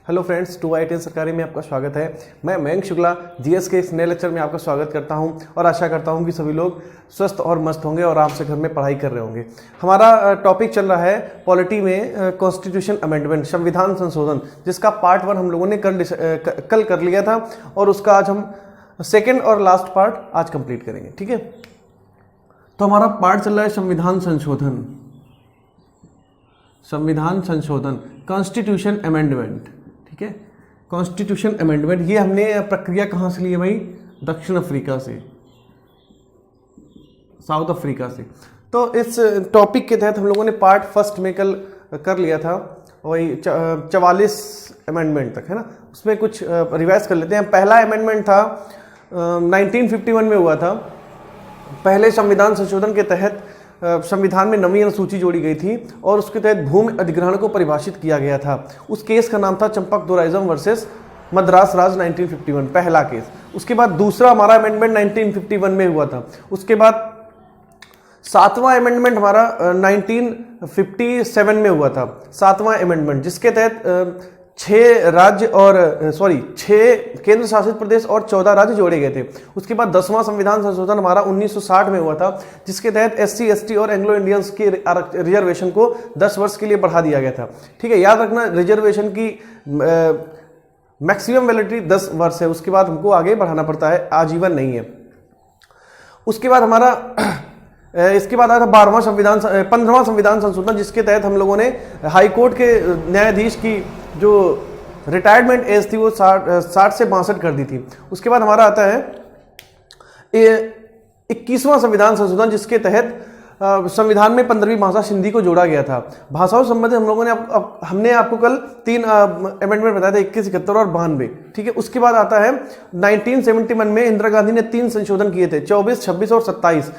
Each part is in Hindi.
हेलो फ्रेंड्स, 2IIT सरकारी में आपका स्वागत है। मैं मयंक शुक्ला जीएस के इस नए लेक्चर में आपका स्वागत करता हूं और आशा करता हूं कि सभी लोग स्वस्थ और मस्त होंगे और आराम से घर में पढ़ाई कर रहे होंगे। हमारा टॉपिक चल रहा है पॉलिटी में कॉन्स्टिट्यूशन अमेंडमेंट, संविधान संशोधन, जिसका पार्ट 1 हम लोगों ने कल कर लिया था और उसका आज हम सेकेंड और लास्ट पार्ट आज कंप्लीट करेंगे। ठीक है, तो हमारा पार्ट चल रहा है संविधान संशोधन, संविधान संशोधन, कॉन्स्टिट्यूशन अमेंडमेंट। ठीक है, कॉन्स्टिट्यूशन अमेंडमेंट, ये हमने प्रक्रिया कहाँ से ली है भाई? दक्षिण अफ्रीका से, साउथ अफ्रीका से। तो इस टॉपिक के तहत हम लोगों ने पार्ट फर्स्ट में कल कर लिया था, वही 44 अमेंडमेंट तक है ना। उसमें कुछ रिवाइज कर लेते हैं। पहला अमेंडमेंट था 1951 में हुआ था। पहले संविधान संशोधन के तहत संविधान में नवीन अनुसूची जोड़ी गई थी और उसके तहत भूमि अधिग्रहण को परिभाषित किया गया था। उस केस का नाम था चंपकदोराइज्म वर्सेस मद्रास राज 1951, पहला केस। उसके बाद दूसरा हमारा अमेंडमेंट 1951 में हुआ था। उसके बाद सातवां अमेंडमेंट हमारा 1957 में हुआ था, सातवां अमेंडमेंट, जिसके तहत 6 केंद्र शासित प्रदेश और 14 राज्य जोड़े गए थे। उसके बाद 10वां संविधान संशोधन हमारा 1960 में हुआ था, जिसके तहत SC, ST और एंग्लो इंडियंस के रिजर्वेशन को 10 वर्ष के लिए बढ़ा दिया गया था। ठीक है, याद रखना रिजर्वेशन की मैक्सिमम वैलिडिटी 10 वर्ष है, उसके बाद हमको आगे बढ़ाना पड़ता है, आजीवन नहीं है। उसके बाद हमारा इसके बाद आया था 15वां संविधान संशोधन, जिसके तहत हम लोगों ने हाईकोर्ट के न्यायाधीश की जो रिटायरमेंट एज थी वो 60 से 62 कर दी थी। उसके बाद हमारा आता है 21वां संविधान संशोधन, जिसके तहत संविधान में 15वीं भाषा सिंधी को जोड़ा गया था। भाषाओं से संबंधित हम लोगों ने हमने आपको कल 3 अमेंडमेंट बताया था, 21, 71 और 92। ठीक है, उसके बाद आता है 1971 में इंदिरा गांधी ने 3 संशोधन किए थे, 24, 26 और 27।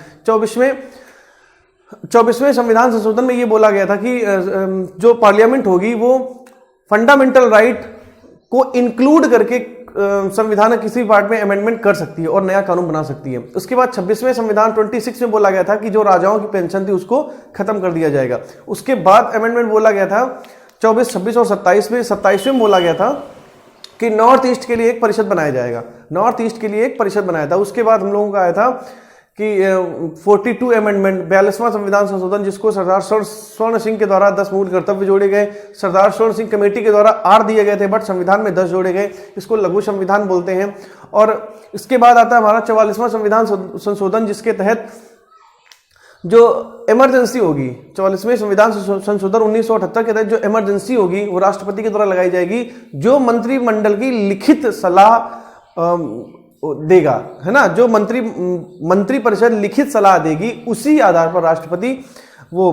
24वें संविधान संशोधन में ये बोला गया था कि जो पार्लियामेंट होगी वो फंडामेंटल राइट को इंक्लूड करके संविधान के किसी पार्ट में अमेंडमेंट कर सकती है और नया कानून बना सकती है। उसके बाद 26वें संविधान 26 में बोला गया था कि जो राजाओं की पेंशन थी उसको खत्म कर दिया जाएगा। उसके बाद अमेंडमेंट बोला गया था 24, 26 और 27 में। 27वें बोला गया था कि नॉर्थ ईस्ट के लिए एक परिषद बनाया जाएगा, नॉर्थ ईस्ट के लिए एक परिषद बनाया था। उसके बाद हम लोगों का आया था कि 42 अमेंडमेंट, 42वां संविधान संशोधन, जिसको सरदार स्वर्ण सिंह के द्वारा 10 मूल कर्तव्य जोड़े गए। सरदार स्वर्ण सिंह कमेटी के द्वारा 8 दिए गए थे, बट संविधान में 10 जोड़े गए। इसको लघु संविधान बोलते हैं। और इसके बाद आता है हमारा 44वां संविधान संशोधन, जिसके तहत जो इमरजेंसी होगी, 44वें संविधान संशोधन 1978 के तहत जो इमरजेंसी होगी वो राष्ट्रपति के द्वारा लगाई जाएगी, जो मंत्रिमंडल की लिखित सलाह देगा, है ना। जो मंत्री परिषद लिखित सलाह देगी, उसी आधार पर राष्ट्रपति वो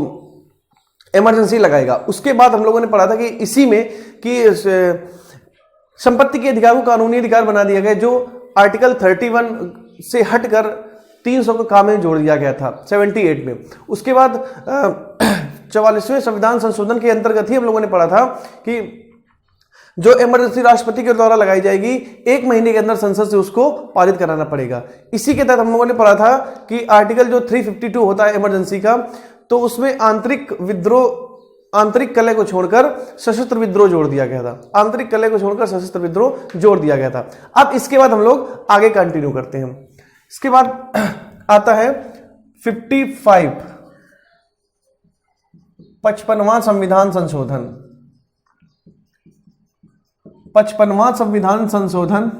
इमरजेंसी लगाएगा। उसके बाद हम लोगों ने पढ़ा था कि इसी में कि संपत्ति के अधिकार को कानूनी अधिकार बना दिया गया, जो आर्टिकल 31 से हटकर 300 को काम में जोड़ दिया गया था 78 में। उसके बाद 44वें संविधान संशोधन के अंतर्गत ही हम लोगों ने पढ़ा था कि जो इमरजेंसी राष्ट्रपति के द्वारा लगाई जाएगी, 1 महीने के अंदर संसद से उसको पारित कराना पड़ेगा। इसी के तहत हम लोगों ने पढ़ा था कि आर्टिकल जो 352 होता है इमरजेंसी का, तो उसमें आंतरिक कलह को छोड़कर सशस्त्र विद्रोह जोड़ दिया गया था, आंतरिक कलह को छोड़कर सशस्त्र विद्रोह जोड़ दिया गया था। अब इसके बाद हम लोग आगे कंटिन्यू करते हैं। इसके बाद आता है 55वां संविधान संशोधन, 55वां संविधान संशोधन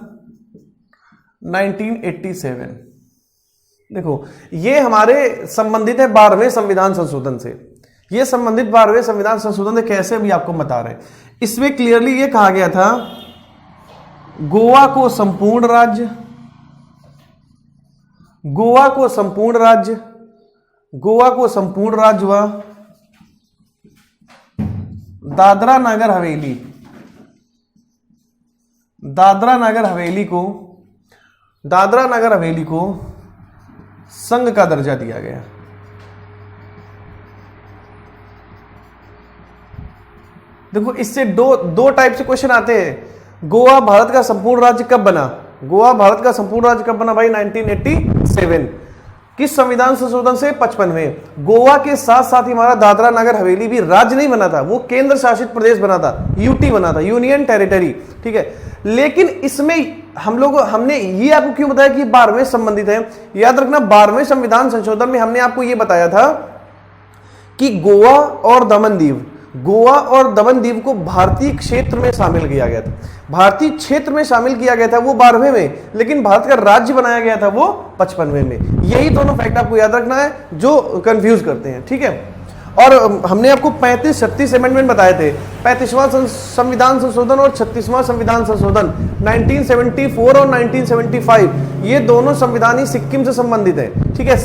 1987। देखो, ये हमारे संबंधित है 12वें संविधान संशोधन से। ये संबंधित 12वें संविधान संशोधन से कैसे भी आपको बता रहे हैं। इसमें क्लियरली ये कहा गया था, गोवा को संपूर्ण राज्य, गोवा को संपूर्ण राज्य, गोवा को संपूर्ण राज्य व दादरा नगर हवेली, दादरा नगर हवेली को संघ का दर्जा दिया गया। देखो, इससे दो टाइप से क्वेश्चन आते हैं। गोवा भारत का संपूर्ण राज्य कब बना? गोवा भारत का संपूर्ण राज्य कब बना भाई? 1987। किस संविधान संशोधन से? 55वें। गोवा के साथ साथ ही हमारा दादरा नगर हवेली भी राज्य नहीं बना था, वो केंद्र शासित प्रदेश बना था, यूटी बना था, यूनियन टेरिटरी, ठीक है। लेकिन इसमें हमने ये आपको क्यों बताया कि 12वें संबंधित है? याद रखना 12वें संविधान संशोधन में हमने आपको ये बताया था कि गोवा और दमन दीव को भारतीय क्षेत्र में शामिल किया गया था। भारतीय क्षेत्र में शामिल किया गया था वो 12वें में, लेकिन भारत का राज्य बनाया गया था वो 55वें में। यही दोनों फैक्ट आपको याद रखना है जो कंफ्यूज करते हैं, ठीक है। और हमने आपको 35-36 अमेंडमेंट बताए थे, 35वां संविधान संशोधन और 36वां संविधान संशोधन 1974 और 1975, ये दोनों संविधान ही सिक्किम से संबंधित है, ठीक है।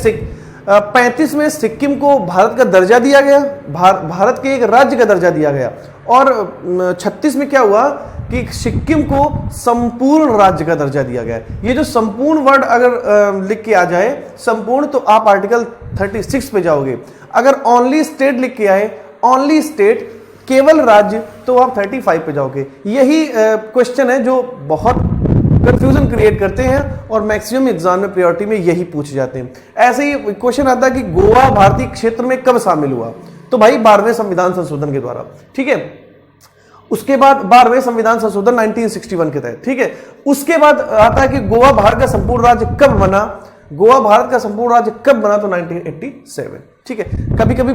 35 में सिक्किम को भारत का दर्जा दिया गया, भारत के एक राज्य का दर्जा दिया गया, और 36 में क्या हुआ कि सिक्किम को संपूर्ण राज्य का दर्जा दिया गया। ये जो संपूर्ण वर्ड अगर लिख के आ जाए संपूर्ण, तो आप आर्टिकल 36 पे जाओगे। अगर ओनली स्टेट लिख के आए, ओनली स्टेट, केवल राज्य, तो आप 35 पे जाओगे। यही क्वेश्चन है जो बहुत कंफ्यूजन क्रिएट करते हैं और मैक्सिमम एग्जाम में प्रायोरिटी में यही पूछे जाते हैं। ऐसे ही क्वेश्चन आता है कि गोवा भारतीय क्षेत्र में कब शामिल हुआ? तो भाई 12वें संविधान संशोधन के द्वारा, ठीक है। उसके बाद 12वें संविधान संशोधन 1961 के तहत, ठीक है। उसके बाद आता है कि गोवा भारत का संपूर्ण राज्य कब बना? गोवा भारत का संपूर्ण राज्य कब बना? तो 1987, ठीक है। कभी कभी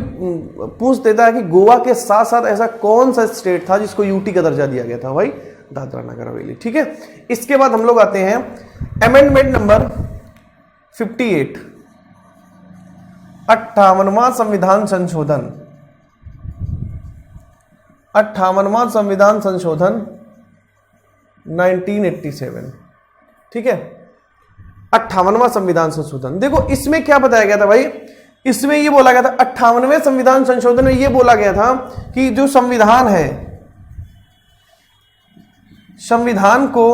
पूछ देता है कि गोवा के साथ साथ ऐसा कौन सा स्टेट था जिसको यूटी का दर्जा दिया गया था? भाई दादरा नगर हवेली, ठीक है। इसके बाद हम लोग आते हैं अमेंडमेंट नंबर 58, 58वां संविधान संशोधन, 58वां संविधान संशोधन 1987, ठीक है। 58वां संविधान संशोधन, देखो इसमें क्या बताया गया था भाई? इसमें ये बोला गया था, 58वें संविधान संशोधन में ये बोला गया था कि जो संविधान है, संविधान को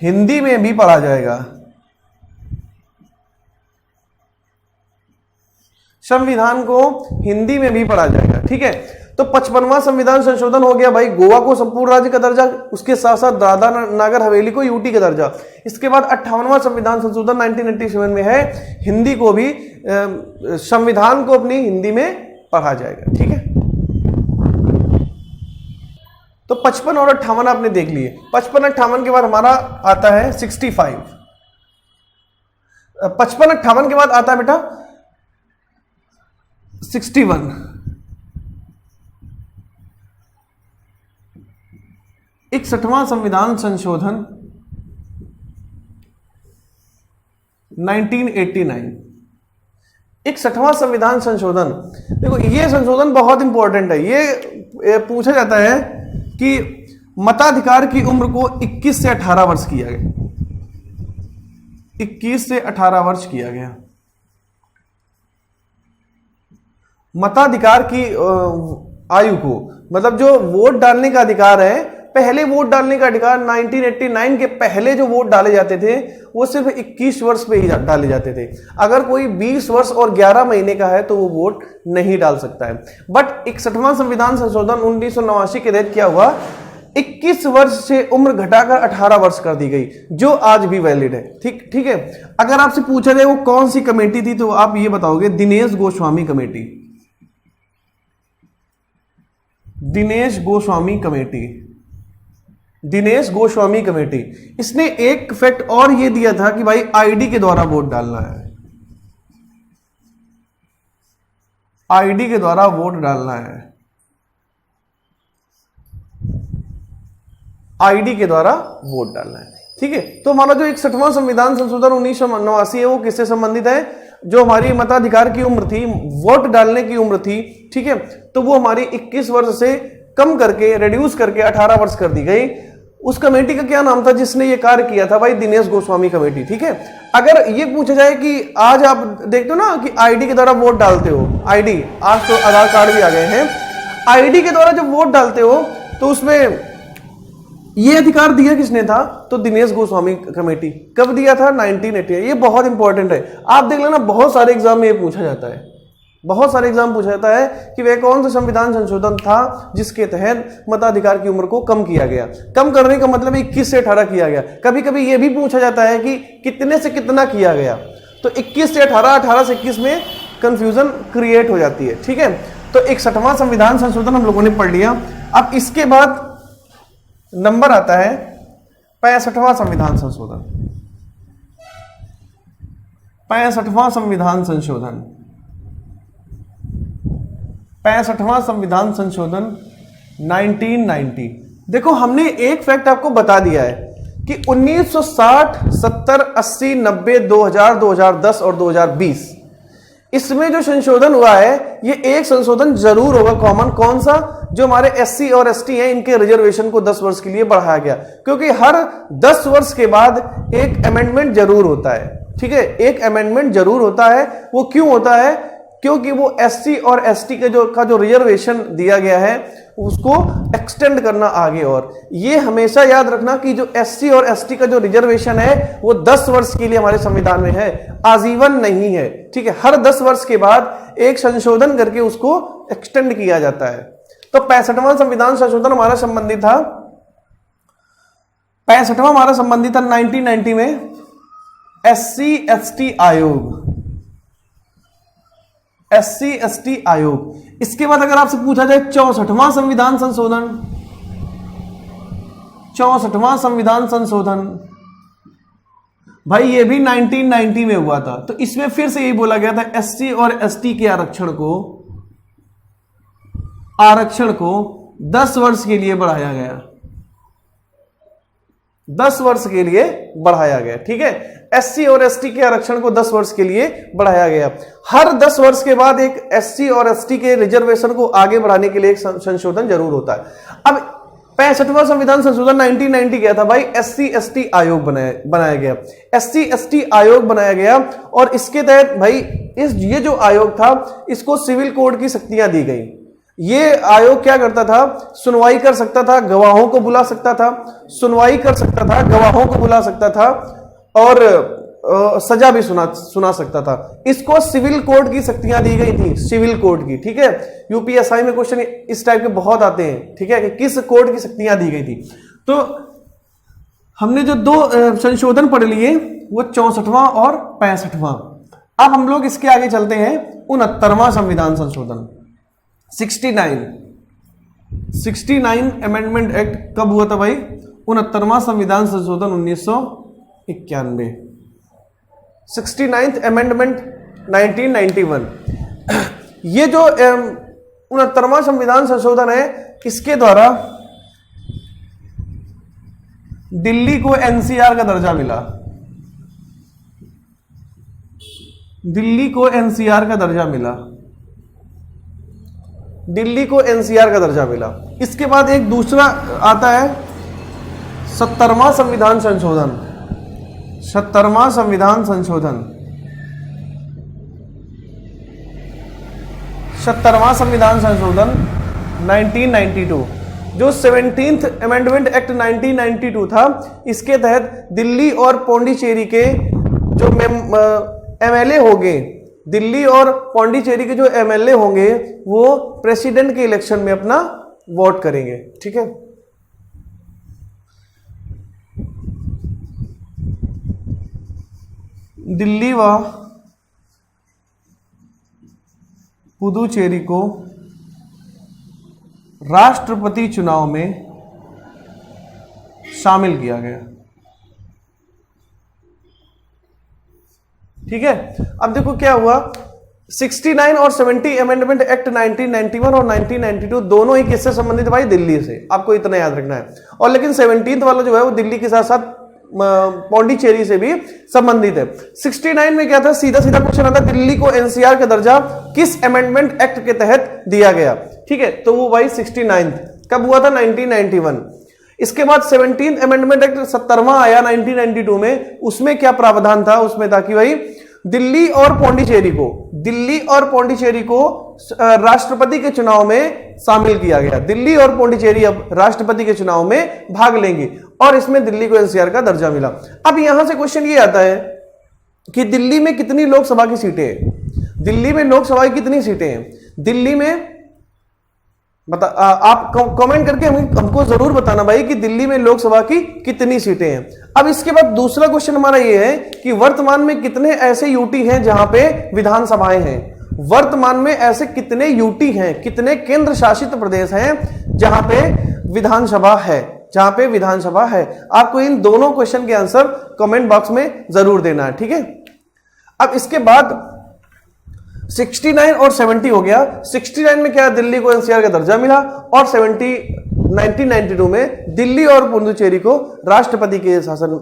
हिंदी में भी पढ़ा जाएगा। संविधान को हिंदी में भी पढ़ा जाएगा, ठीक है। तो 55वां संविधान संशोधन हो गया भाई, गोवा को संपूर्ण राज्य का दर्जा, उसके साथ साथ दादरा नगर हवेली को यूटी का दर्जा। इसके बाद 58वां संविधान संशोधन 1987 में है, हिंदी को भी संविधान को अपनी हिंदी में पढ़ा जाएगा, ठीक है। तो 55 और 58 आपने देख लिए। 55-58 के बाद हमारा आता है 65। 55-58 के बाद आता है बेटा 61। 61वां संविधान संशोधन 1989। 61वां संविधान संशोधन, देखो ये संशोधन बहुत इंपॉर्टेंट है। ये पूछा जाता है कि मताधिकार की उम्र को 21 से 18 वर्ष किया गया, 21 से 18 वर्ष किया गया। मताधिकार की आयु को, मतलब जो वोट डालने का अधिकार है, पहले वोट डालने का अधिकार 1989 के पहले जो वोट डाले जाते थे वो सिर्फ 21 वर्ष पे ही डाले जाते थे। अगर कोई 20 वर्ष और 11 महीने का है तो वो वोट नहीं डाल सकता है। बट 61वां संविधान संशोधन 1989 के तहत क्या हुआ, 21 वर्ष से उम्र घटाकर 18 वर्ष कर दी गई, जो आज भी वैलिड है, ठीक है। अगर आपसे पूछा जाए वो कौन सी कमेटी थी तो आप ये बताओगे, Dinesh Goswami committee. Dinesh Goswami committee, Dinesh Goswami committee. इसने एक फैक्ट और ये दिया था कि भाई आईडी के द्वारा वोट डालना है, आईडी के द्वारा वोट डालना है, आईडी के द्वारा वोट डालना है, ठीक है। तो हमारा जो 61वां संविधान संशोधन 1989 है वो किससे संबंधित है? जो हमारी मताधिकार की उम्र थी, वोट डालने की उम्र थी, ठीक है, तो वो हमारी 21 वर्ष से कम करके, रिड्यूस करके 18 वर्ष कर दी गई। उस कमेटी का क्या नाम था जिसने ये कार्य किया था? भाई दिनेश गोस्वामी कमेटी, ठीक है। अगर ये पूछा जाए कि आज आप देखते हो ना कि आईडी के द्वारा वोट डालते हो, आईडी, आज तो आधार कार्ड भी आ गए हैं, आईडी के द्वारा जब वोट डालते हो तो उसमें ये अधिकार दिया किसने था? तो दिनेश गोस्वामी कमेटी। कब दिया था? 1988। ये बहुत इंपॉर्टेंट है, आप देख लेना, बहुत सारे एग्जाम में ये पूछा जाता है, बहुत सारे एग्जाम पूछा जाता है कि वह कौन सा संविधान संशोधन था जिसके तहत मताधिकार की उम्र को कम किया गया। कम करने का मतलब 21 से 18 किया गया। कभी कभी यह भी पूछा जाता है कि कितने से कितना किया गया, तो 21 से 18, 18 से 21 में कंफ्यूजन क्रिएट हो जाती है। ठीक है, तो 61वां संविधान संशोधन हम लोगों ने पढ़ लिया। अब इसके बाद नंबर आता है 65वां संविधान संशोधन। 65वां संविधान संशोधन, 65वां संविधान संशोधन 1990। देखो हमने एक फैक्ट आपको बता दिया है कि 1960, 70, 80, 90, 2000, 2010 और 2020 इसमें जो संशोधन हुआ है ये एक संशोधन जरूर होगा कॉमन। कौन सा? जो हमारे एससी और एसटी हैं इनके रिजर्वेशन को 10 वर्ष के लिए बढ़ाया गया, क्योंकि हर 10 वर्ष के बाद एक अमेंडमेंट जरूर होता है। ठीक है, एक अमेंडमेंट जरूर होता है। वो क्यों होता है? क्योंकि वो एससी और एसटी के जो रिजर्वेशन दिया गया है उसको एक्सटेंड करना आगे। और ये हमेशा याद रखना कि जो एससी और एसटी का जो रिजर्वेशन है वो 10 वर्ष के लिए हमारे संविधान में है, आजीवन नहीं है। ठीक है, हर 10 वर्ष के बाद एक संशोधन करके उसको एक्सटेंड किया जाता है। तो 65वां संविधान संशोधन हमारा संबंधित था, 65वां हमारा संबंधित था 1990 में एससी एसटी आयोग, एससी एसटी आयोग। इसके बाद अगर आपसे पूछा जाए 64वां संविधान संशोधन, 64वां संविधान संशोधन भाई ये भी 1990 में हुआ था। तो इसमें फिर से यही बोला गया था एससी और एसटी के आरक्षण को 10 वर्ष के लिए बढ़ाया गया, 10 वर्ष के लिए बढ़ाया गया। ठीक है, एससी और एसटी के आरक्षण को 10 वर्ष के लिए बढ़ाया गया। हर 10 वर्ष के बाद एक एससी और एसटी के रिजर्वेशन को आगे बढ़ाने के लिए एक संशोधन जरूर होता है। अब 65वां संविधान संशोधन 1990 क्या था भाई? एससी एसटी आयोग बनाया गया, एससी एसटी आयोग बनाया गया। और इसके तहत भाई ये जो आयोग था इसको सिविल कोड की शक्तियां दी गई। ये आयोग क्या करता था? सुनवाई कर सकता था, गवाहों को बुला सकता था, सुनवाई कर सकता था, गवाहों को बुला सकता था और सजा भी सुना सकता था। इसको सिविल कोड की शक्तियां दी गई थी, सिविल कोड की। ठीक है, यूपीएसआई में क्वेश्चन इस टाइप के बहुत आते हैं। ठीक है, कि किस कोड की शक्तियां दी गई थी। तो हमने जो दो संशोधन पढ़ लिए वो 64वां और 65वां। अब हम लोग इसके आगे चलते हैं 69वां संविधान संशोधन 69 अमेंडमेंट एक्ट कब हुआ था भाई? 69वां संविधान संशोधन 1991, 69th अमेंडमेंट 1991। ये जो 69वां संविधान संशोधन है इसके द्वारा दिल्ली को एनसीआर का दर्जा मिला, दिल्ली को एनसीआर का दर्जा मिला, दिल्ली को एनसीआर का दर्जा मिला। इसके बाद एक दूसरा आता है 70वां संविधान संशोधन, 70वां संविधान संशोधन, 70वां संविधान संशोधन 1992। जो 17th अमेंडमेंट एक्ट 1992 था इसके तहत दिल्ली और पौंडीचेरी के जो एमएलए होंगे, दिल्ली और पौंडीचेरी के जो एमएलए होंगे वो प्रेसिडेंट के इलेक्शन में अपना वोट करेंगे। ठीक है, दिल्ली व पुदुचेरी को राष्ट्रपति चुनाव में शामिल किया गया। ठीक है, अब देखो क्या हुआ, 69 और 70 अमेंडमेंट एक्ट 1991 और 1992 दोनों ही किससे संबंधित भाई? दिल्ली से। आपको इतना याद रखना है। और लेकिन 17th वाला जो है वो दिल्ली के साथ साथ पौंडीचेरी से भी संबंधित है। 69 में क्या था? सीधा सीधा क्वेश्चन आता, दिल्ली को एनसीआर का दर्जा किस अमेंडमेंट एक्ट के तहत दिया गया? ठीक है, तो वो भाई 69 कब हुआ था? 1991। इसके बाद 17th अमेंडमेंट एक्ट 70वां आया 1992 में। उसमें क्या प्रावधान था? उसमें था कि भाई दिल्ली और पौंडीचेरी को राष्ट्रपति के चुनाव में शामिल किया गया। दिल्ली और पौंडीचेरी अब राष्ट्रपति के चुनाव में भाग लेंगे और इसमें दिल्ली को एनसीआर का दर्जा मिला। अब यहां से क्वेश्चन ये आता है कि दिल्ली में कितनी लोकसभा की सीटें हैं? दिल्ली में लोकसभा की कितनी सीटें हैं? दिल्ली में आप कमेंट करके हमको जरूर बताना भाई कि दिल्ली में लोकसभा की कितनी सीटें हैं। अब इसके बाद दूसरा क्वेश्चन हमारा ये है कि वर्तमान में कितने ऐसे यूटी हैं जहां पे विधानसभाएं हैं। वर्तमान में ऐसे कितने यूटी हैं, कितने केंद्र शासित प्रदेश हैं जहां पे विधानसभा है, जहां पे विधानसभा है। आपको इन दोनों क्वेश्चन के आंसर कमेंट बॉक्स में जरूर देना है, ठीक है। अब इसके बाद 69 और 70 हो गया। 69 में क्या दिल्ली को एनसीआर का दर्जा मिला और 1992 में दिल्ली और पुडुचेरी को राष्ट्रपति के शासन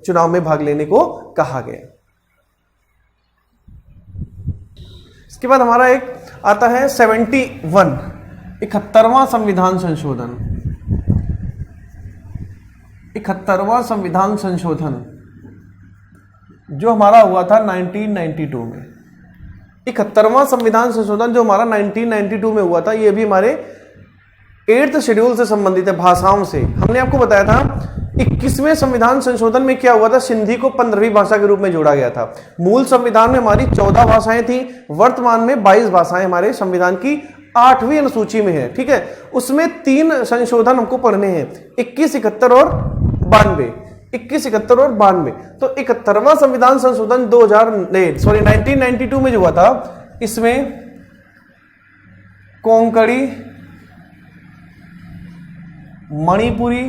चुनाव में भाग लेने को कहा गया। इसके बाद हमारा एक आता है 71, 71वां संविधान संशोधन। 71वां संविधान संशोधन जो हमारा हुआ था 1992 में। 71वां संविधान संशोधन जो हमारा 1992 में हुआ था, ये भी हमारे 8th शेड्यूल से संबंधित है, भाषाओं से। हमने आपको बताया था 21वें संविधान संशोधन में क्या हुआ था, सिंधी को 15वीं भाषा के रूप में जोड़ा गया था। मूल संविधान में हमारी 14 भाषाएं थी, वर्तमान में 22 भाषाएं हमारे संविधान की 8वीं अनुसूची में है, ठीक है। उसमें 3 संशोधन हमको पढ़ने हैं, 21, 71 और 92। 21, 71 और 92। तो 71वां संविधान संशोधन 1992 में जो हुआ था, इसमें कोंकणी, मणिपुरी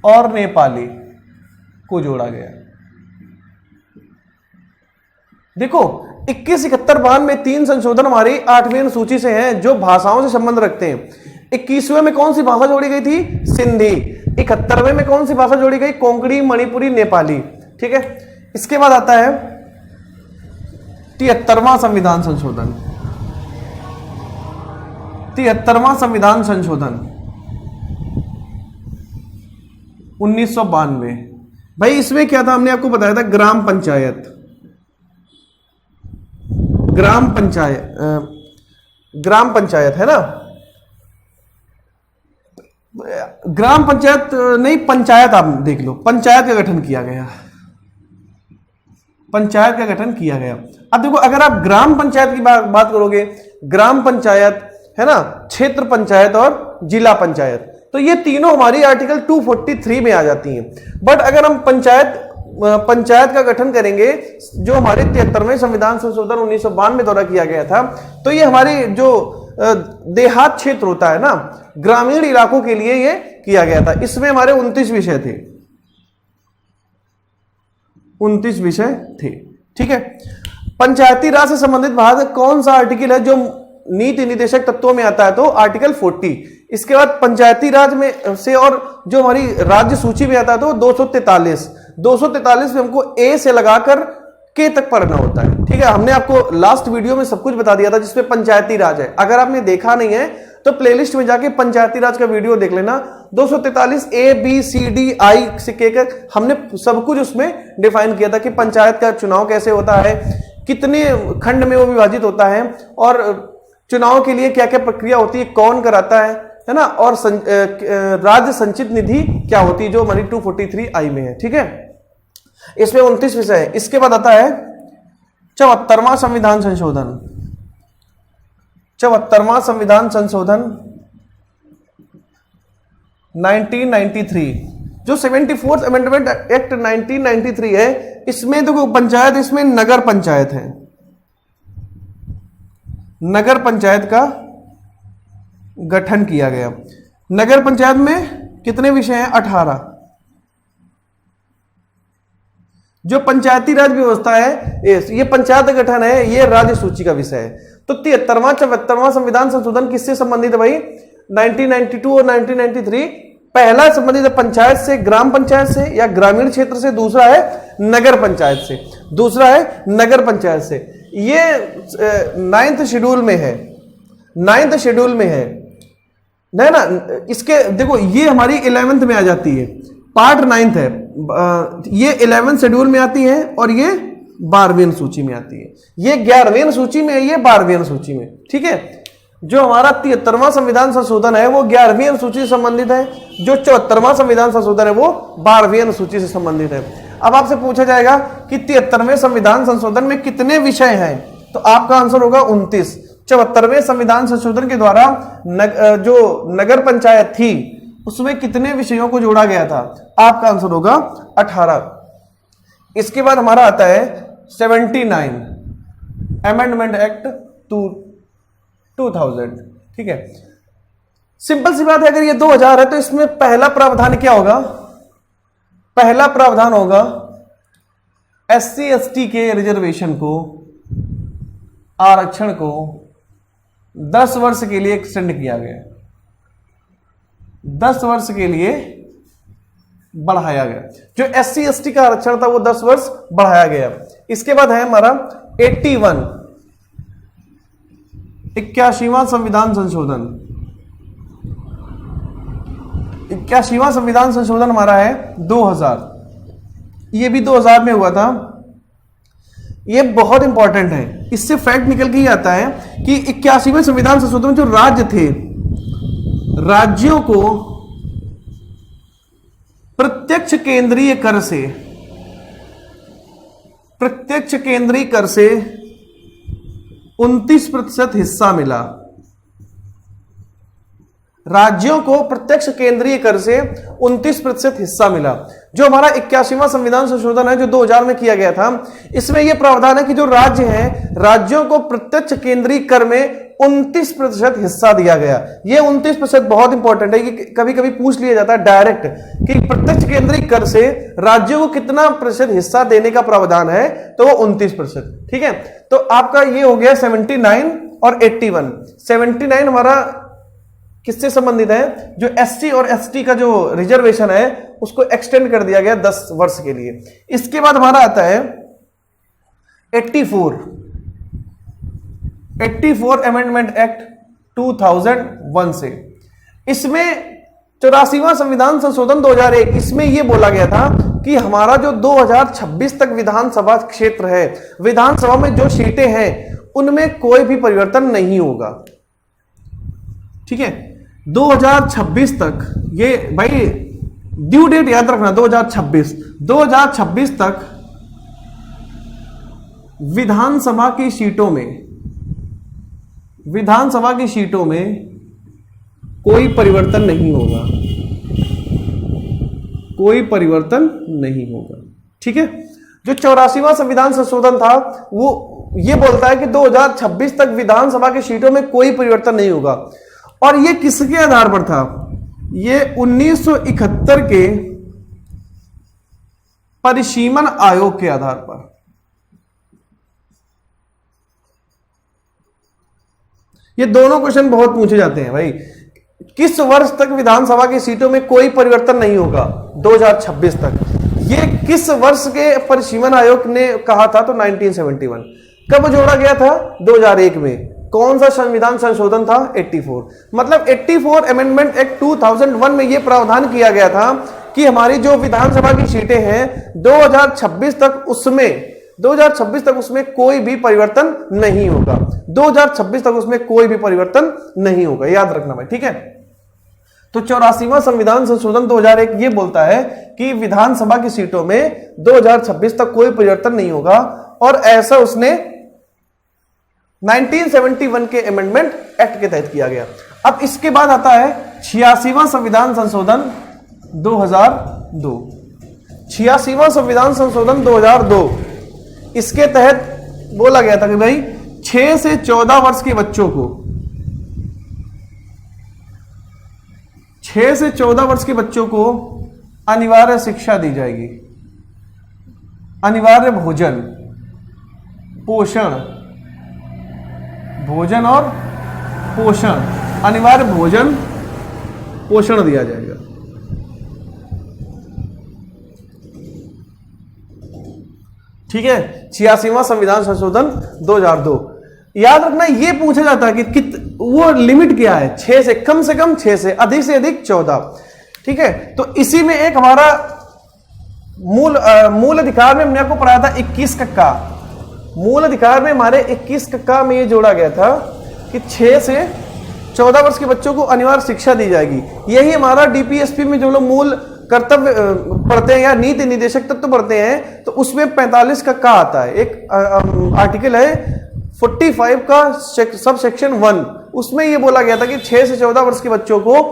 और नेपाली को जोड़ा गया। देखो 21, 71, 92 में 3 संशोधन हमारी 8वीं अनुसूची से हैं जो भाषाओं से संबंध रखते हैं। 21वें में कौन सी भाषा जोड़ी गई थी, सिंधी। 71वें में कौन सी भाषा जोड़ी गई, कोंकणी, मणिपुरी, नेपाली, ठीक है। इसके बाद आता है 73वां संविधान संशोधन। 73वां संविधान संशोधन 1992। भाई इसमें क्या था, हमने आपको बताया था ग्राम पंचायत, ग्राम पंचायत है ना, ग्राम पंचायत नहीं, पंचायत आप देख लो, पंचायत का गठन किया गया, पंचायत का गठन किया गया। अब देखो अगर आप ग्राम पंचायत की बात करोगे, ग्राम पंचायत है ना, क्षेत्र पंचायत और जिला पंचायत, तो ये तीनों हमारी आर्टिकल 243 में आ जाती हैं। बट अगर हम पंचायत का गठन करेंगे जो हमारे 73वें संविधान संशोधन 1992 द्वारा किया गया था, तो ये हमारी जो देहात क्षेत्र होता है ना, ग्रामीण इलाकों के लिए ये किया गया था। इसमें हमारे 29 विषय थे, 29 विषय थे, ठीक है। पंचायती राज से संबंधित भारत का कौन सा आर्टिकल है जो नीति निर्देशक तत्वों में आता है, तो आर्टिकल 40। इसके बाद पंचायती राज में से और जो हमारी राज्य सूची में आता है तो 243 में हमको ए से लगाकर के तक पढ़ना होता है, ठीक है। हमने आपको लास्ट वीडियो में सब कुछ बता दिया था जिसमें पंचायती राज है। अगर आपने देखा नहीं है तो प्लेलिस्ट में जाके पंचायती राज का वीडियो देख लेना। 243 A B C D I से के हमने सब कुछ उसमें डिफाइन किया था कि पंचायत का चुनाव कैसे होता है, कितने खंड में वो विभाजित होता है, और चुनाव के लिए क्या क्या प्रक्रिया होती है, कौन कराता है ना, और राज्य संचित निधि क्या होती है जो हमारी 243 आई में है, ठीक है। इसमें 29 विषय है। इसके बाद आता है 74वां संविधान संशोधन। 74वां संविधान संशोधन 1993, जो 74th अमेंडमेंट एक्ट 1993 है, इसमें देखो पंचायत, इसमें नगर पंचायत है, नगर पंचायत का गठन किया गया। नगर पंचायत में कितने विषय हैं, 18। जो पंचायती राज व्यवस्था है, ये पंचायत गठन है, ये राज्य सूची का विषय है। तो 73वां 74वां संविधान संशोधन किससे संबंधित है भाई, 1992 और 1993। पहला संबंधित है पंचायत से, ग्राम पंचायत से या ग्रामीण क्षेत्र से, दूसरा है नगर पंचायत से, दूसरा है नगर पंचायत से। ये 9th शेड्यूल में है, 9th शेड्यूल में है ना। इसके देखो ये हमारी 11th में आ जाती है, पार्ट 9th है, ये 11th शेड्यूल में आती है और ये 12वीं सूची में आती है। ये 11वीं सूची में है, ये 12वीं सूची में, ठीक है। जो हमारा 73वां संविधान संशोधन है वो 11वीं अनुसूची से संबंधित है, जो 74वां संविधान संशोधन है वो 12वीं अनुसूची से संबंधित है। अब आपसे पूछा जाएगा कि 73वें संविधान संशोधन में कितने विषय हैं, तो आपका आंसर होगा 29। 74वें संविधान संशोधन के द्वारा जो नगर पंचायत थी उसमें कितने विषयों को जोड़ा गया था? आपका आंसर होगा 18। इसके बाद हमारा आता है 79 अमेंडमेंट एक्ट 2000। ठीक है, सिंपल सी बात है, अगर ये 2000 है तो इसमें पहला प्रावधान क्या होगा? पहला प्रावधान होगा SC ST के रिजर्वेशन को, आरक्षण को 10 वर्ष के लिए एक्सटेंड किया गया, 10 वर्ष के लिए बढ़ाया गया। जो SC ST का आरक्षण था वो 10 वर्ष बढ़ाया गया। इसके बाद है हमारा 81 81वां संविधान संशोधन। 81वां संविधान संशोधन हमारा है 2000। ये भी 2000 में हुआ था। ये बहुत इंपॉर्टेंट है, इससे फैक्ट निकल के ही आता है कि 81वें संविधान संशोधन में जो राज्य थे, राज्यों को प्रत्यक्ष केंद्रीय कर से 29% हिस्सा मिला। राज्यों को प्रत्यक्ष केंद्रीय कर से 29% हिस्सा मिला। जो हमारा 81वां संविधान संशोधन है जो 2000 में किया गया था, इसमें यह प्रावधान है कि जो राज्य हैं, राज्यों को प्रत्यक्ष केंद्रीय कर में 29% हिस्सा दिया गया। यह 29% बहुत इंपॉर्टेंट है कि कभी कभी पूछ लिया जाता है डायरेक्ट कि प्रत्यक्ष केंद्रीय कर से राज्यों को कितना प्रतिशत हिस्सा देने का प्रावधान है, तो वो 29%। ठीक है, तो आपका ये हो गया 79 और 81। 79 हमारा किससे संबंधित है? जो SC और ST का जो रिजर्वेशन है उसको एक्सटेंड कर दिया गया 10 वर्ष के लिए। इसके बाद हमारा आता है 84 अमेंडमेंट एक्ट 2001 से। इसमें 84वां संविधान संशोधन 2001, इसमें यह बोला गया था कि हमारा जो 2026 तक विधानसभा क्षेत्र है, विधानसभा में जो सीटें हैं उनमें कोई भी परिवर्तन नहीं होगा। ठीक है, 2026 तक, ये भाई ड्यू डेट याद रखना, 2026 तक विधानसभा की सीटों में कोई परिवर्तन नहीं होगा, कोई परिवर्तन नहीं होगा। ठीक है, जो 84वां संविधान संशोधन था वो ये बोलता है कि 2026 तक विधानसभा की सीटों में कोई परिवर्तन नहीं होगा। और ये किसके आधार पर था? ये 1971 के परिसीमन आयोग के आधार पर। ये दोनों क्वेश्चन बहुत पूछे जाते हैं भाई। किस वर्ष तक विधानसभा की सीटों में कोई परिवर्तन नहीं होगा? 2026 तक। ये किस वर्ष के परिसीमन आयोग ने कहा था? तो 1971। कब जोड़ा गया था? 2001 में। कौन सा संविधान संशोधन था? 84। मतलब 84 अमेंडमेंट एक्ट 2001 में यह प्रावधान किया गया था कि हमारी जो विधानसभा की सीटें हैं 2026 तक उसमें कोई भी परिवर्तन नहीं होगा। 2026 तक उसमें कोई भी परिवर्तन नहीं होगा, याद रखना भाई। ठीक है, तो 84वां संविधान संशोधन 2001 ये बोलता है कि विधानसभा की सीटों में 2026 तक कोई परिवर्तन नहीं होगा, और ऐसा उसने 1971 के अमेंडमेंट एक्ट के तहत किया गया। अब इसके बाद आता है 86वां संविधान संशोधन 2002। 86वां संविधान संशोधन 2002, इसके तहत बोला गया था कि भाई 6 से 14 वर्ष के बच्चों को, 6 से 14 वर्ष के बच्चों को अनिवार्य शिक्षा दी जाएगी। अनिवार्य भोजन और पोषण, अनिवार्य भोजन पोषण दिया जाएगा। ठीक है, 86वां संविधान संशोधन 2002। याद रखना, यह पूछा जाता है कि वो लिमिट क्या है? 6 से कम 6 से अधिक 14। ठीक है, तो इसी में एक हमारा मूल अधिकार में हमने आपको पढ़ाया था 21 कक्का। मूल अधिकार में हमारे 21 कक्का में ये जोड़ा गया था कि 6 से 14 वर्ष के बच्चों को अनिवार्य शिक्षा दी जाएगी। यही हमारा डीपीएसपी में जो लोग मूल कर्तव्य पढ़ते हैं या नीति निदेशक तत्व पढ़ते हैं, तो उसमें 45 कक्का आता है। एक आर्टिकल है 45 का सब सेक्शन 1 उसमें यह बोला गया था कि 6 से 14 वर्ष के बच्चों को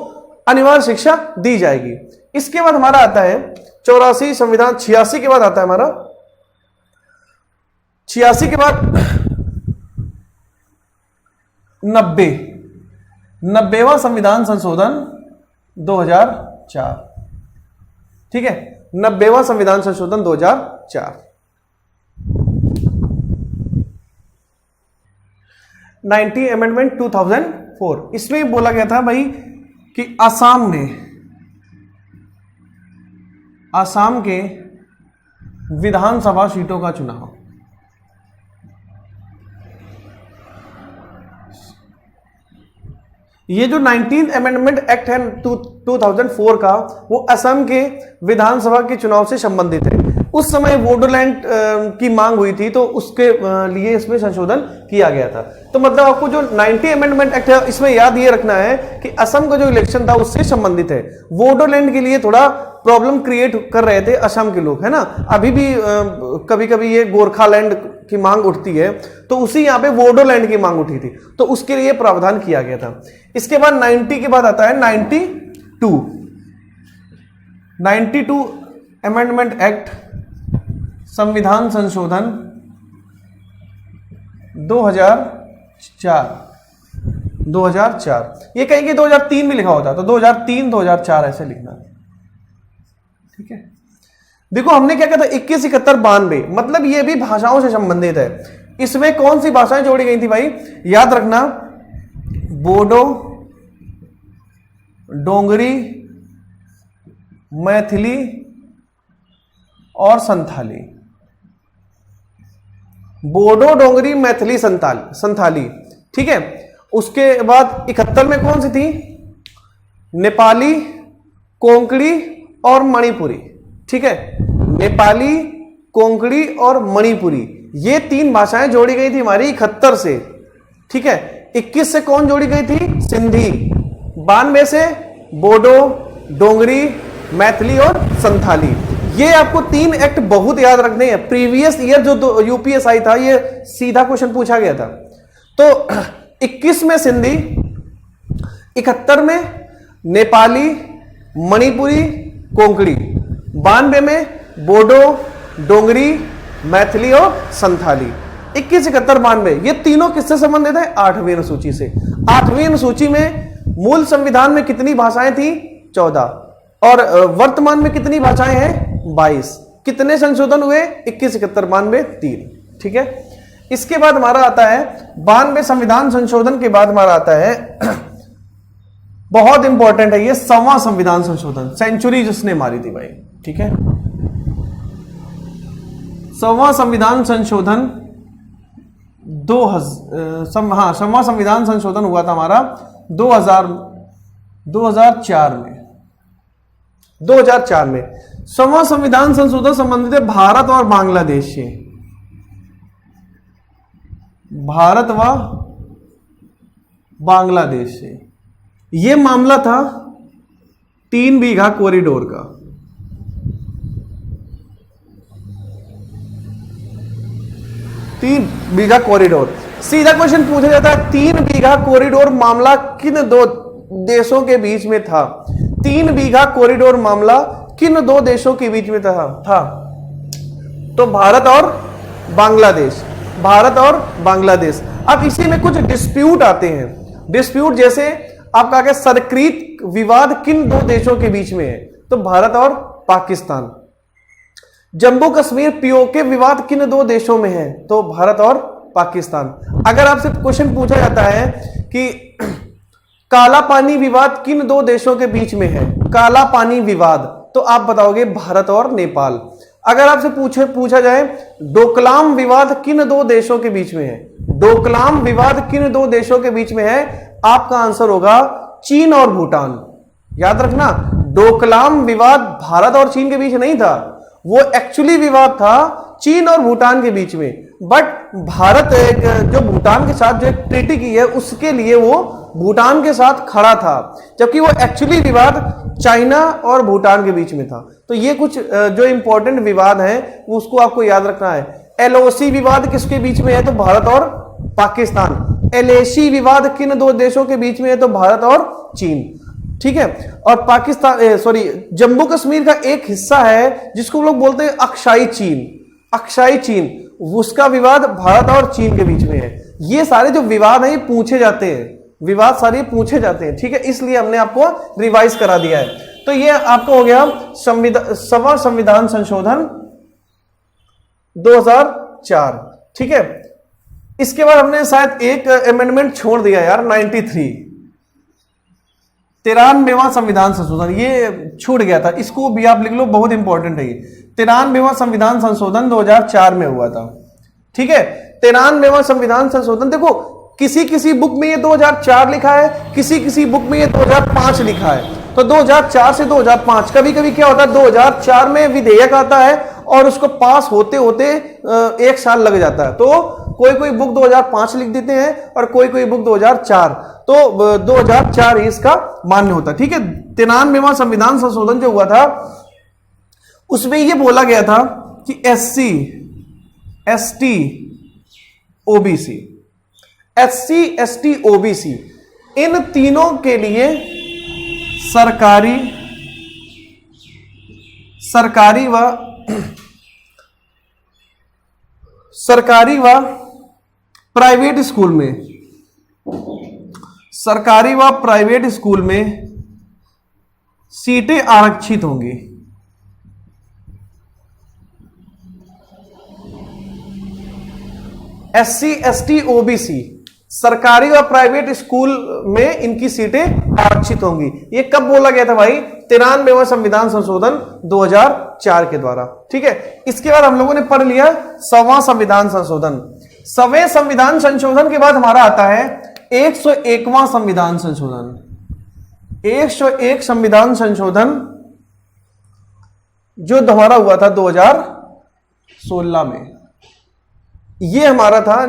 अनिवार्य शिक्षा दी जाएगी। इसके बाद हमारा आता है 84 संविधान, 86 के बाद आता है हमारा 86 के बाद 90वां संविधान संशोधन 2004। ठीक है, 90वां संविधान संशोधन 2004। 90 अमेंडमेंट 2004, इसमें बोला गया था भाई कि आसाम के विधानसभा सीटों का चुनाव, ये जो 19th अमेंडमेंट एक्ट है 2004 का, वो असम के विधानसभा के चुनाव से संबंधित है। उस समय वोडोलैंड की मांग हुई थी, तो उसके लिए इसमें संशोधन किया गया था। तो मतलब आपको जो 90 अमेंडमेंट एक्ट है, इसमें याद ये रखना है कि असम का जो इलेक्शन था उससे संबंधित है। वोडोलैंड के लिए थोड़ा प्रॉब्लम क्रिएट कर रहे थे असम के लोग, है ना। अभी भी कभी कभी ये गोरखालैंड की मांग उठती है, तो उसी यहाँ पे वोडोलैंड की मांग उठी थी, तो उसके लिए प्रावधान किया गया था। इसके बाद 90 के बाद आता है 92 अमेंडमेंट एक्ट संविधान संशोधन 2004। ये कहेंगे 2003 में लिखा होता, तो 2003-2004 ऐसे लिखना। ठीक है, देखो हमने क्या कहता 21, 71, 92, मतलब ये भी भाषाओं से संबंधित है। इसमें कौन सी भाषाएं जोड़ी गई थी भाई, याद रखना, बोडो, डोंगरी, मैथिली और संथाली। बोडो, डोंगरी, मैथिली, संथाली। ठीक है, उसके बाद 71 में कौन सी थी, नेपाली, कोंकणी और मणिपुरी। ठीक है, नेपाली, कोंकणी और मणिपुरी, ये 3 भाषाएं जोड़ी गई थी हमारी 71 से। ठीक है, 21 से कौन जोड़ी गई थी, सिंधी। 92 से बोडो, डोंगरी, मैथिली और संथाली। ये आपको 3 एक्ट बहुत याद रखने हैं। प्रीवियस ईयर जो यूपीएसआई था, ये सीधा क्वेश्चन पूछा गया था। तो 21 में सिंधी, 71 में नेपाली, मणिपुरी, कोंकणी, 92 में बोडो, डोंगरी, मैथिली और संथाली। 21, 71, 92 ये तीनों किससे संबंधित है, 8वीं अनुसूची से। 8वीं अनुसूची में मूल संविधान में कितनी भाषाएं थी, 14, और वर्तमान में कितनी भाषाएं हैं, 22। कितने संशोधन हुए, 21, 71, 92, 3। ठीक है, इसके बाद हमारा आता है 92 संविधान संशोधन के बाद हमारा आता है बहुत इंपॉर्टेंट है ये 100वां संविधान संशोधन, सेंचुरी जिसने मारी थी भाई। ठीक है, 100वां संविधान संशोधन 100वां संविधान संशोधन हुआ था हमारा 2004 में। 2004 में 100वां संविधान संशोधन संबंधित है भारत और बांग्लादेश से। भारत व बांग्लादेश से यह मामला था 3 बीघा कॉरिडोर का। 3 बीघा कॉरिडोर, सीधा क्वेश्चन पूछा जाता है 3 बीघा कॉरिडोर मामला किन 2 देशों के बीच में था। 3 बीघा कॉरिडोर मामला किन 2 देशों के बीच में था? तो भारत और बांग्लादेश। भारत और बांग्लादेश। अब इसी में कुछ डिस्प्यूट आते हैं। डिस्प्यूट जैसे आपका क्या, सरकृत विवाद किन 2 देशों के बीच में है? तो भारत और पाकिस्तान। जम्मू कश्मीर पीओके विवाद किन 2 देशों में है? तो भारत और पाकिस्तान। अगर आपसे क्वेश्चन पूछा जाता है कि काला पानी विवाद किन 2 देशों के बीच में है? काला पानी विवाद, तो आप बताओगे भारत और नेपाल। अगर आपसे पूछा जाए डोकलाम विवाद किन 2 देशों के बीच में है? डोकलाम विवाद किन 2 देशों के बीच में है? आपका आंसर होगा चीन और भूटान। याद रखना, डोकलाम विवाद भारत और चीन के बीच नहीं था, वो एक्चुअली विवाद था चीन और भूटान के बीच में। बट भारत एक जो भूटान के साथ जो एक ट्रीटी की है उसके लिए वो भूटान के साथ खड़ा था, जबकि वो एक्चुअली विवाद चाइना और भूटान के बीच में था। तो ये कुछ जो इंपॉर्टेंट विवाद हैं उसको आपको याद रखना है। एलओसी विवाद किसके बीच में है? तो भारत और पाकिस्तान। एलएसी विवाद किन दो देशों के बीच में है? तो भारत और चीन। ठीक है, और पाकिस्तान सॉरी जम्मू कश्मीर का एक हिस्सा है जिसको लोग बोलते हैं अक्साई चीन, अक्साई चीन, उसका विवाद भारत और चीन के बीच में है। ये सारे जो विवाद हैं ये पूछे जाते हैं, विवाद सारे पूछे जाते हैं। ठीक है, इसलिए हमने आपको रिवाइज करा दिया है। तो ये आपको हो गया सवा संविधान संशोधन 2004। ठीक है, इसके बाद हमने शायद एक अमेंडमेंट छोड़ दिया यार, 93 93वां संविधान संशोधन, ये छूट गया था, इसको भी आप लिख लो, बहुत इंपॉर्टेंट है ये। 93वां संविधान संशोधन 2004 में हुआ था। ठीक है, 93वां संविधान संशोधन, देखो किसी किसी बुक में ये 2004 लिखा है, किसी किसी बुक में ये 2005 लिखा है। तो 2004 से 2005, कभी कभी क्या होता है 2004 में विधेयक आता है और उसको पास होते होते एक साल लग जाता है। तो कोई कोई बुक 2005 लिख देते हैं और कोई कोई बुक 2004, तो 2004 ही इसका मान्य होता है। ठीक है, 93वां संविधान संशोधन जो हुआ था उसमें यह बोला गया था कि SC ST OBC, SC ST OBC इन तीनों के लिए सरकारी व प्राइवेट स्कूल में, सरकारी व प्राइवेट स्कूल में सीटें आरक्षित होंगी। SC ST OBC सरकारी और प्राइवेट स्कूल में इनकी सीटें आरक्षित होंगी। ये कब बोला गया था भाई? 93वां संविधान संशोधन 2004 के द्वारा। ठीक है, इसके बाद हम लोगों ने पढ़ लिया सवा संविधान संशोधन। सवे संविधान संशोधन के बाद हमारा आता है 101वां संविधान संशोधन। 101 संविधान संशोधन जो हमारा हुआ था 2016 में, ये हमारा था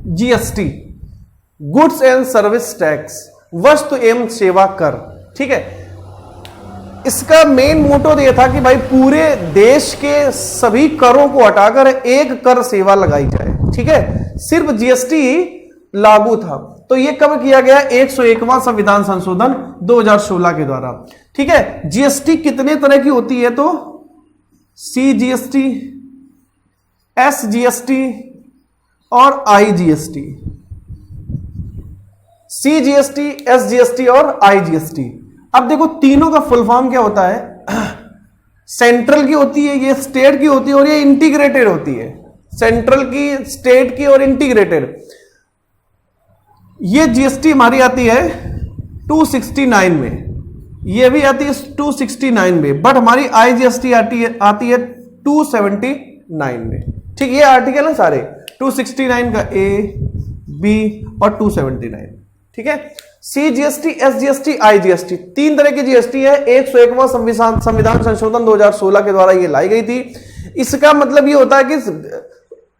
GST, goods and service tax, वस्तु एवं सेवा कर। ठीक है, इसका मेन मोटो यह था कि भाई पूरे देश के सभी करों को हटाकर एक कर सेवा लगाई जाए। ठीक है, सिर्फ जीएसटी लागू था। तो यह कब किया गया? 101वां संविधान संशोधन 2016 के द्वारा। ठीक है, जीएसटी कितने तरह की होती है? तो CGST, SGST और IGST। CGST, SGST और IGST। अब देखो तीनों का फुल फॉर्म क्या होता है? सेंट्रल की होती है, ये स्टेट की होती है और ये इंटीग्रेटेड होती है। सेंट्रल की, स्टेट की और इंटीग्रेटेड। ये जीएसटी हमारी आती है 269 में, ये भी आती है 269 में, बट हमारी IGST आती है 279 में। ठीक, ये आर्टिकल है सारे 269 का A, B और 279। ठीक है, CGST, SGST, IGST तीन तरह की जीएसटी है। 101वां संविधान संशोधन 2016 के द्वारा ये लाई गई थी। इसका मतलब ये होता है कि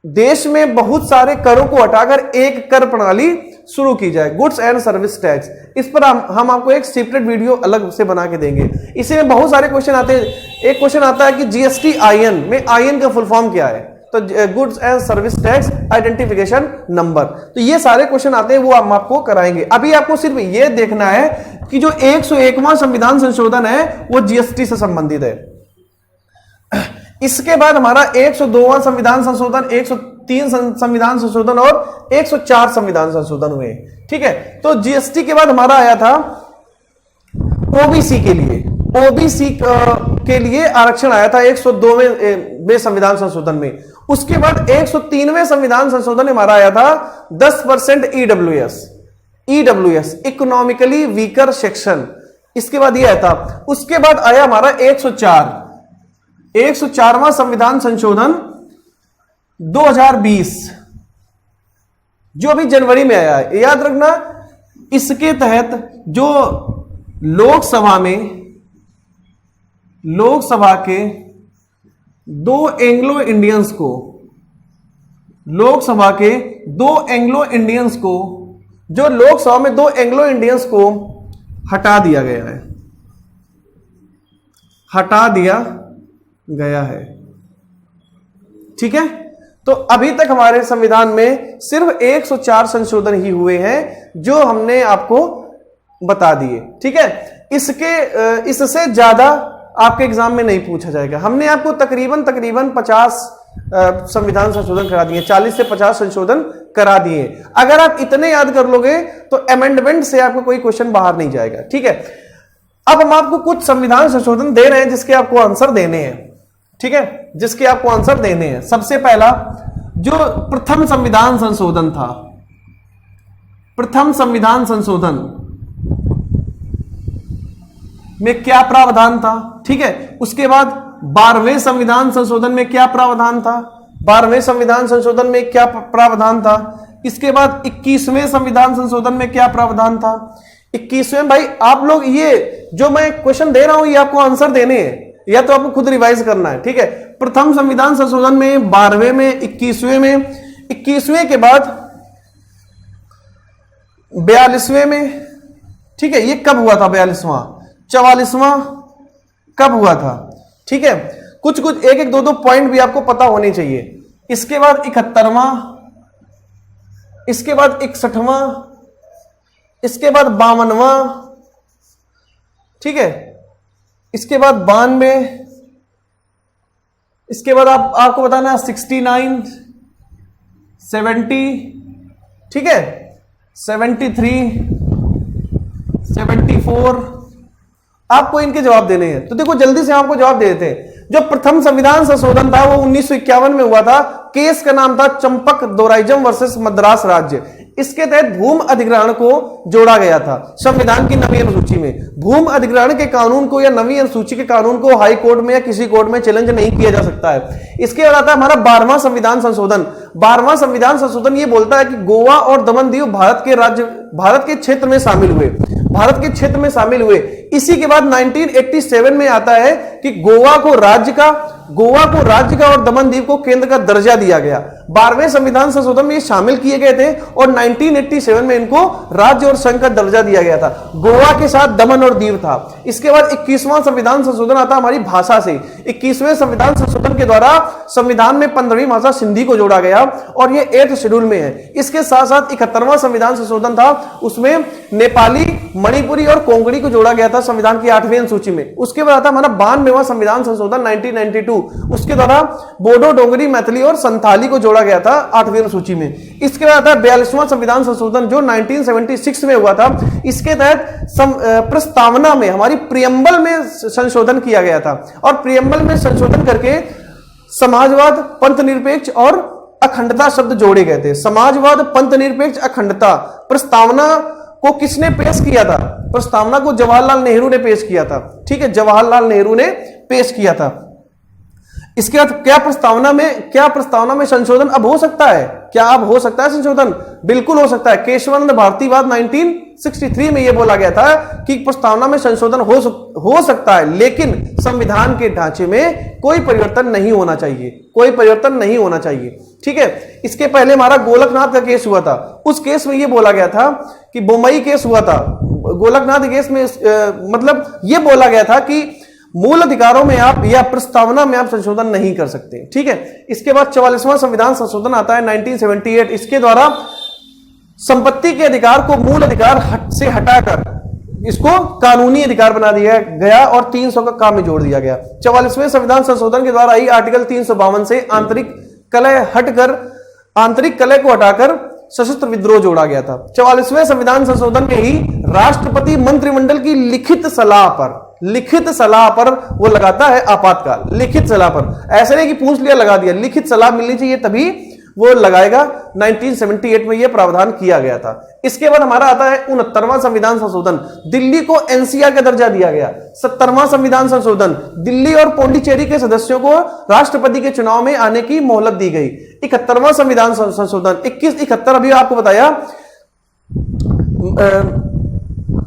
देश में बहुत सारे करों को हटाकर एक कर प्रणाली शुरू की जाए, गुड्स एंड सर्विस टैक्स। इस पर हम आपको एक सेपरेट वीडियो अलग से बना के देंगे। इसी में बहुत सारे क्वेश्चन आते हैं। एक क्वेश्चन आता है कि जीएसटी आईएन में आईएन का फुल फॉर्म क्या है? तो goods and service tax identification number. तो ये सारे क्वेश्चन आते हैं, वो हम आपको कराएंगे। अभी आपको सिर्फ ये देखना है कि जो 101वां संविधान संशोधन है वो जीएसटी से संबंधित है। इसके बाद हमारा 102वां संविधान संशोधन, 103 संविधान संशोधन और 104 संविधान संशोधन हुए। ठीक है, तो जीएसटी के बाद हमारा आया था ओबीसी के लिए। ओबीसी के लिए आरक्षण आया था 102वें संविधान संशोधन में। उसके बाद 103वें संविधान संशोधन में हमारा आया था 10% ईडब्ल्यूएस, इकोनॉमिकली वीकर सेक्शन। इसके बाद ये आया था। उसके बाद आया हमारा 104वां संविधान संशोधन 2020, जो अभी जनवरी में आया है। याद रखना, इसके तहत जो लोकसभा के दो एंग्लो इंडियंस को, जो लोकसभा में दो एंग्लो इंडियंस को हटा दिया गया है। ठीक है, तो अभी तक हमारे संविधान में सिर्फ 104 संशोधन ही हुए हैं जो हमने आपको बता दिए। ठीक है, इससे ज्यादा आपके एग्जाम में नहीं पूछा जाएगा। हमने आपको तकरीबन 50 संविधान संशोधन करा दिए, 40 से 50 संशोधन करा दिए। अगर आप इतने याद कर लोगे तो अमेंडमेंट से आपको कोई क्वेश्चन बाहर नहीं जाएगा। ठीक है, अब हम आपको कुछ संविधान संशोधन दे रहे हैं जिसके आपको आंसर देने हैं। ठीक है, जिसके आपको आंसर देने हैं। सबसे पहला जो प्रथम संविधान संशोधन था, प्रथम संविधान संशोधन में क्या प्रावधान था? ठीक है, उसके बाद 12वें संविधान संशोधन में क्या प्रावधान था? 12वें संविधान संशोधन में क्या प्रावधान था? इसके बाद 21वें संविधान संशोधन में क्या प्रावधान था? 21वें, भाई आप लोग ये जो मैं क्वेश्चन दे रहा हूं ये आपको आंसर देने हैं या तो आपको खुद रिवाइज करना है। ठीक है, प्रथम संविधान संशोधन में, 12वें में, 21वें में, 21वें के बाद 42वें में। ठीक है, ये कब हुआ था? 42वां, 44वां कब हुआ था? ठीक है, कुछ एक दो पॉइंट भी आपको पता होने चाहिए। इसके बाद 71वां, इसके बाद 61वां, इसके बाद 52वां। ठीक है, इसके बाद 92, इसके बाद आपको बताना है 69, 70, ठीक है, 73, 74। आपको इनके जवाब देने हैं। तो देखो जल्दी से आपको जवाब दे देते हैं। जो प्रथम संविधान संशोधन था वो 1951 में हुआ था। केस का नाम था चंपक दोराइजम वर्सेस मद्रास राज्य। इसके तहत भूमि अधिग्रहण को जोड़ा गया था संविधान की नवीन अनुसूची में। भूमि अधिग्रहण के कानून को या नवीन अनुसूची के कानून को हाई कोर्ट में या किसी कोर्ट में चैलेंज नहीं किया जा सकता है। इसके बाद आता है हमारा 12वां संविधान संशोधन। 12वां संविधान संशोधन ये बोलता है कि गोवा और दमन दीव भारत के क्षेत्र में शामिल हुए, भारत के क्षेत्र में शामिल हुए। इसी के बाद 1987 में आता है कि गोवा को राज्य का और दमन दीव को केंद्र का दर्जा दिया गया। 12वें संविधान संशोधन में ये शामिल किए गए थे और 1987 में इनको राज्य और संघ का दर्जा दिया गया था। गोवा के साथ दमन और दीव था। इसके बाद 21वां संविधान संशोधन आता हमारी भाषा से। 21वें संविधान संशोधन के द्वारा संविधान में 15वीं भाषा सिंधी को जोड़ा गया और ये 8th शेड्यूल में है। इसके साथ साथ 71वां संविधान संशोधन था, उसमें नेपाली, मणिपुरी और कोंकणी को जोड़ा गया था संविधान की 8वीं अनुसूची में। उसके बाद आता हमारा 92वां संविधान संशोधन 1992। उसके द्वारा बोडो, डोगरी, मैथिली और संथाली को जोड़ा गया था 8वीं अनुसूची में। इसके बाद आता है 42वां संविधान संशोधन जो 1976 में हुआ था। इसके तहत प्रस्तावना में हमारी प्रियम्बल में संशोधन किया गया था और प्रियम्बल में संशोधन करके समाजवाद, पंथ निरपेक्ष और अखंडता शब्द जोड़े गए थे। समाजवाद, पंथ निरपेक्ष, अखंडता। प्रस्तावना को किसने पेश किया था? प्रस्तावना को जवाहरलाल नेहरू ने पेश किया था। ठीक है, जवाहरलाल नेहरू ने पेश किया था। इसके बाद क्या प्रस्तावना में संशोधन अब हो सकता है? क्या अब हो सकता है संशोधन? बिल्कुल हो सकता है। केशवानंद भारतीवाद 1963 में यह बोला गया था कि प्रस्तावना में संशोधन हो सकता है, लेकिन संविधान के ढांचे में कोई परिवर्तन नहीं होना चाहिए, कोई परिवर्तन नहीं होना चाहिए। ठीक है, इसके पहले हमारा गोलकनाथ का केस हुआ था। उस केस में यह बोला गया था कि बोम्बई केस हुआ था। गोलकनाथ केस में मतलब यह बोला गया था कि मूल अधिकारों में आप या प्रस्तावना में आप संशोधन नहीं कर सकते। ठीक है, इसके बाद 44वां संविधान संशोधन आता है 1978। इसके द्वारा संपत्ति के अधिकार को मूल अधिकार से हटाकर इसको कानूनी अधिकार बना दिया गया और 300 का काम में जोड़ दिया गया। 44वें संविधान संशोधन के द्वारा ही आर्टिकल 352 से आंतरिक कलह को हटाकर सशस्त्र विद्रोह जोड़ा गया था। 44वें संविधान संशोधन में ही राष्ट्रपति मंत्रिमंडल की लिखित सलाह पर वो लगाता है आपातकाल। लिखित सलाह पर, ऐसे नहीं कि पूछ लिया लगा दिया, लिखित सलाह मिलनी चाहिए तभी वो लगाएगा। 1978 में ये प्रावधान किया गया था। इसके बाद हमारा आता है 69वां संविधान संशोधन। दिल्ली को एनसीआर का दर्जा दिया गया। 70वां संविधान संशोधन, दिल्ली और पौंडीचेरी के सदस्यों को राष्ट्रपति के चुनाव में आने की मोहलत दी गई। 71वां संविधान संशोधन 2171 अभी आपको बताया,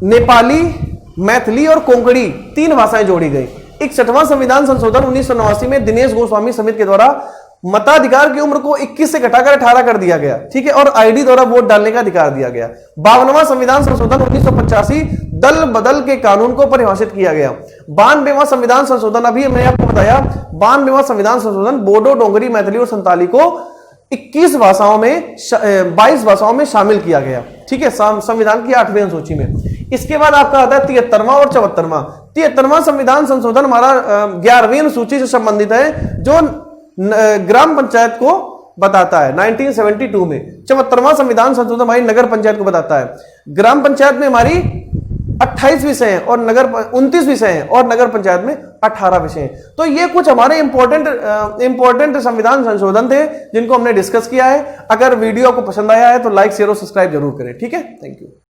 नेपाली, मैथिली और कोंकणी 3 भाषाएं जोड़ी गई। 61वां संविधान संशोधन 1989 में दिनेश गोस्वामी समिति के द्वारा मताधिकार की उम्र को 21 से घटाकर 18 कर दिया गया, ठीक है, और आईडी द्वारा वोट डालने का अधिकार दिया गया। 52वां संविधान संशोधन 1985 दल बदल के कानून को परिभाषित किया गया। 92वां संविधान संशोधन, अभी मैंने आपको बताया, 92वां संविधान संशोधन बोडो, डोंगरी, मैथिली और संताली को 21 भाषाओं में 22 भाषाओं में शामिल किया गया, ठीक है, संविधान की 8वीं अनुसूची में। इसके बाद आपका आता है 73वां और 74वां। 73वां संविधान संशोधन हमारा 11वीं अनुसूची से संबंधित है, जो ग्राम पंचायत को बताता है 1972 में। 74वां संविधान संशोधन हमारी नगर पंचायत को बताता है। ग्राम पंचायत में हमारी 28 विषय हैं और 29 विषय हैं, और नगर पंचायत में 18 विषय हैं। तो ये कुछ हमारे इंपॉर्टेंट संविधान संशोधन थे जिनको हमने डिस्कस किया है। अगर वीडियो आपको पसंद आया है तो लाइक, शेयर और सब्सक्राइब जरूर करें, ठीक है। Thank you.